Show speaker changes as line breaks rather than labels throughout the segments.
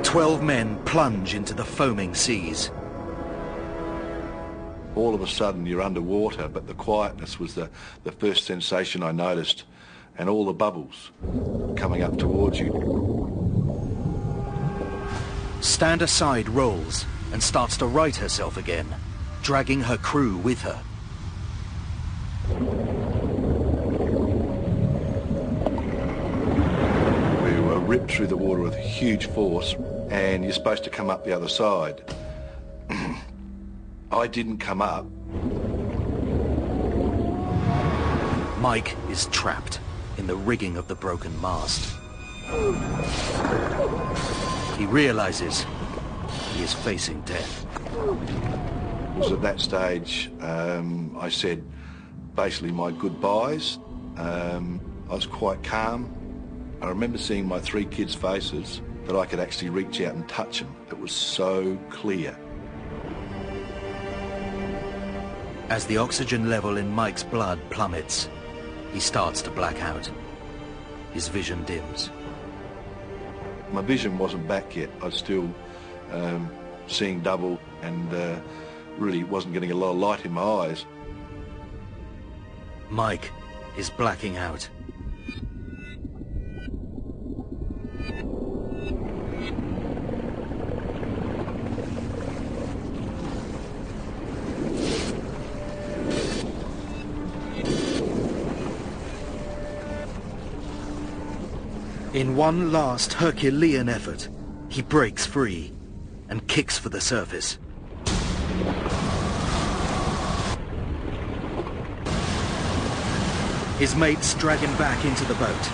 12 men plunge into the foaming seas.
All of a sudden you're underwater, but the quietness was the first sensation I noticed, and all the bubbles coming up towards you.
Stand Aside rolls and starts to right herself again, dragging her crew with her.
We were ripped through the water with huge force, and you're supposed to come up the other side. I didn't come up.
Mike is trapped in the rigging of the broken mast. He realizes he is facing death.
It was at that stage I said basically my goodbyes. I was quite calm. I remember seeing my 3 kids' faces that I could actually reach out and touch them. It was so clear.
As the oxygen level in Mike's blood plummets, he starts to black out. His vision dims.
My vision wasn't back yet. I was still seeing double, and really wasn't getting a lot of light in my eyes.
Mike is blacking out. In one last Herculean effort, he breaks free and kicks for the surface. His mates drag him back into the boat,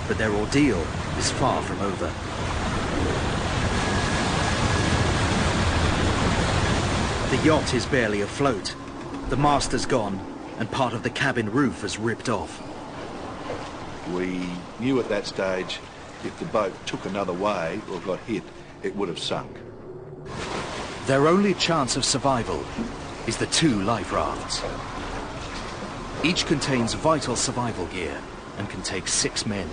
but their ordeal is far from over. The yacht is barely afloat. The mast has gone, and part of the cabin roof has ripped off.
We knew at that stage if the boat took another way or got hit, it would have sunk.
Their only chance of survival is the 2 life rafts. Each contains vital survival gear and can take 6 men.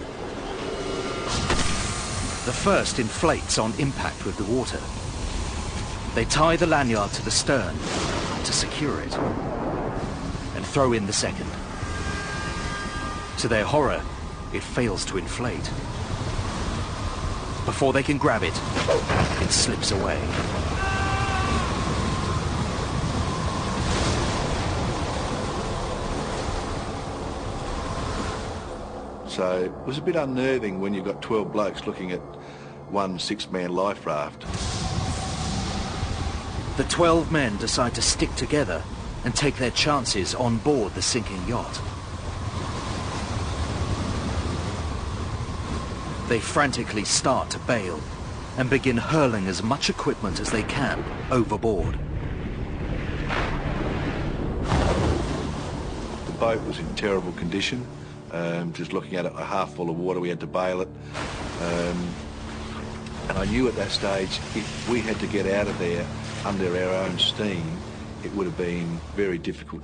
The first inflates on impact with the water. They tie the lanyard to the stern to secure it and throw in the second. To their horror, it fails to inflate. Before they can grab it, it slips away.
So it was a bit unnerving when you've got 12 blokes looking at one 6-man life raft.
The 12 men decide to stick together and take their chances on board the sinking yacht. They frantically start to bail and begin hurling as much equipment as they can overboard.
The boat was in terrible condition. Just looking at it, a half full of water, we had to bail it. And I knew at that stage, if we had to get out of there under our own steam, it would have been very difficult.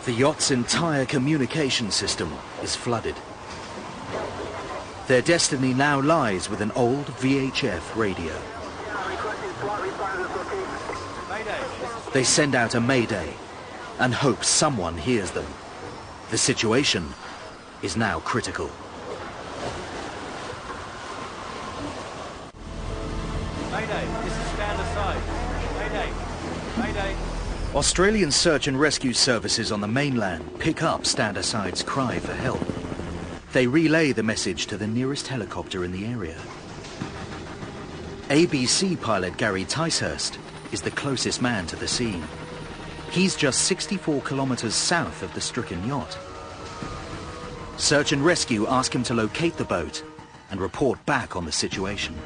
The yacht's entire communication system is flooded. Their destiny now lies with an old VHF radio. They send out a mayday and hope someone hears them. The situation is now critical.
Mayday, this is Stand Aside. Mayday, mayday.
Australian search and rescue services on the mainland pick up Stand Aside's cry for help. They relay the message to the nearest helicopter in the area. ABC pilot Gary Ticehurst is the closest man to the scene. He's just 64 kilometers south of the stricken yacht. Search and rescue ask him to locate the boat and report back on the situation.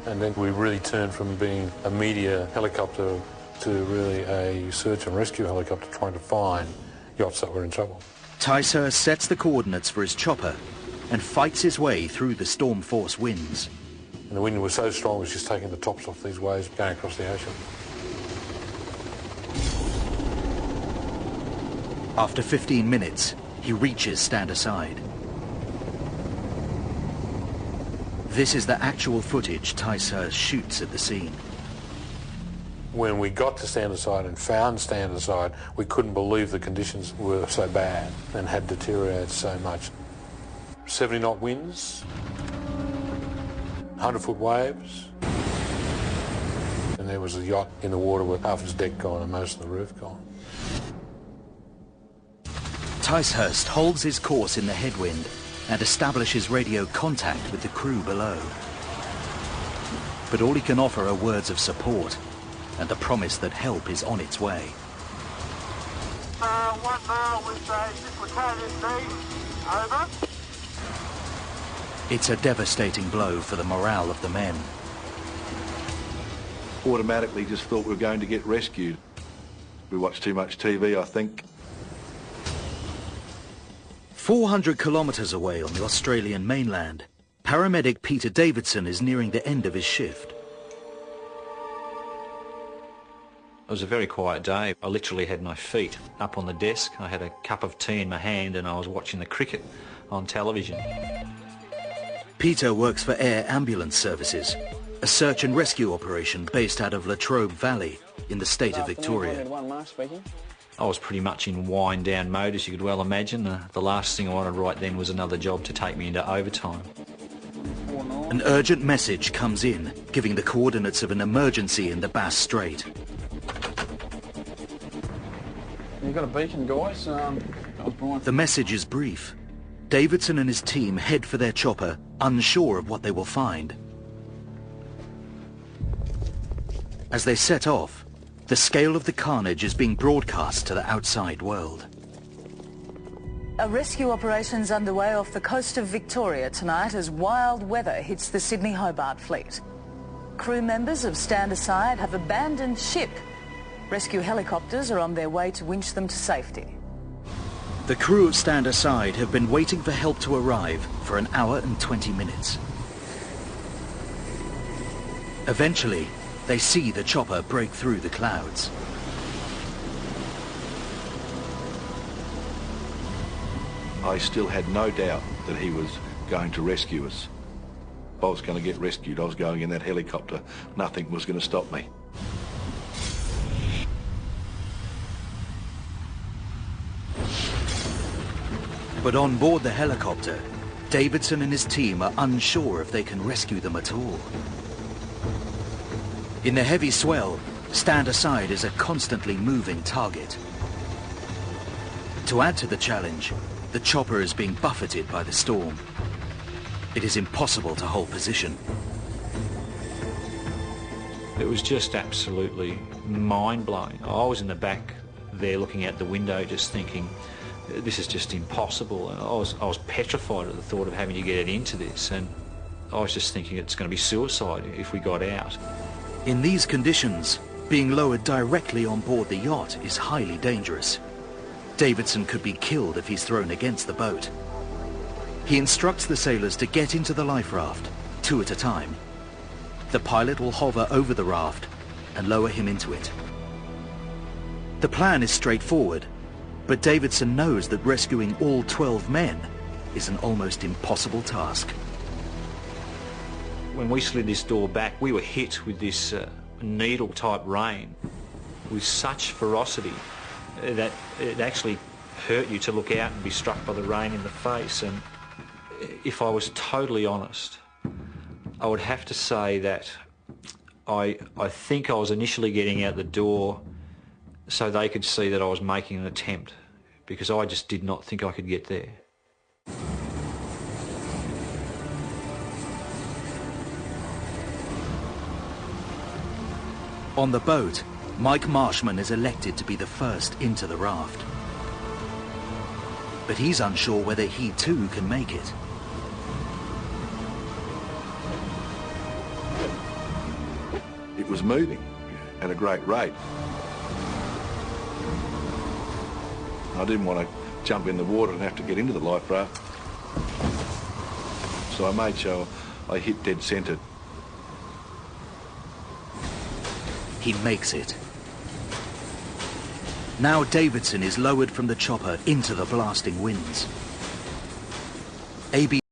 And then we really turned from being a media helicopter to really a search and rescue helicopter trying to find yachts that were in trouble.
Ticehurst sets the coordinates for his chopper and fights his way through the storm force winds.
And the wind was so strong it was just taking the tops off these waves going across the ocean.
After 15 minutes, he reaches Stand Aside. This is the actual footage Ticehurst shoots at the scene.
When we got to Standerside and found Standerside, we couldn't believe the conditions were so bad and had deteriorated so much. 70-knot winds, 100-foot waves, and there was a yacht in the water with half its deck gone and most of the roof gone.
Ticehurst holds his course in the headwind and establishes radio contact with the crew below. But all he can offer are words of support and the promise that help is on its way.
1 mile with SitCrit, over.
It's a devastating blow for the morale of the men.
Automatically just thought we were going to get rescued. We watched too much TV, I think.
400 kilometres away on the Australian mainland, paramedic Peter Davidson is nearing the end of his shift.
It was a very quiet day. I literally had my feet up on the desk. I had a cup of tea in my hand and I was watching the cricket on television.
Peter works for Air Ambulance Services, a search and rescue operation based out of Latrobe Valley in the state of Victoria.
I was pretty much in wind-down mode, as you could well imagine. The last thing I wanted right then was another job to take me into overtime.
An urgent message comes in, giving the coordinates of an emergency in the Bass Strait.
You've got a beacon, guys.
The message is brief. Davidson and his team head for their chopper, unsure of what they will find. As they set off, the scale of the carnage is being broadcast to the outside world.
A rescue operation's underway off the coast of Victoria tonight as wild weather hits the Sydney-Hobart fleet. Crew members of Standerside have abandoned ship. Rescue helicopters are on their way to winch them to safety.
The crew of Standerside have been waiting for help to arrive for an hour and 20 minutes. Eventually, they see the chopper break through the clouds.
I still had no doubt that he was going to rescue us. If I was going to get rescued, I was going in that helicopter. Nothing was going to stop me.
But on board the helicopter, Davidson and his team are unsure if they can rescue them at all. In the heavy swell, Standerside is a constantly moving target. To add to the challenge, the chopper is being buffeted by the storm. It is impossible to hold position.
It was just absolutely mind-blowing. I was in the back there looking out the window just thinking, this is just impossible. And I was petrified at the thought of having to get into this, and I was just thinking it's going to be suicide if we got out.
In these conditions, being lowered directly on board the yacht is highly dangerous. Davidson could be killed if he's thrown against the boat. He instructs the sailors to get into the life raft, 2 at a time. The pilot will hover over the raft and lower him into it. The plan is straightforward, but Davidson knows that rescuing all 12 men is an almost impossible task.
When we slid this door back, we were hit with this needle-type rain with such ferocity that it actually hurt you to look out and be struck by the rain in the face. And if I was totally honest, I would have to say that I think I was initially getting out the door so they could see that I was making an attempt, because I just did not think I could get there.
On the boat, Mike Marshman is elected to be the first into the raft. But he's unsure whether he too can make it.
It was moving at a great rate. I didn't want to jump in the water and have to get into the life raft. So I made sure I hit dead centre.
He makes it. Now Davidson is lowered from the chopper into the blasting winds. AB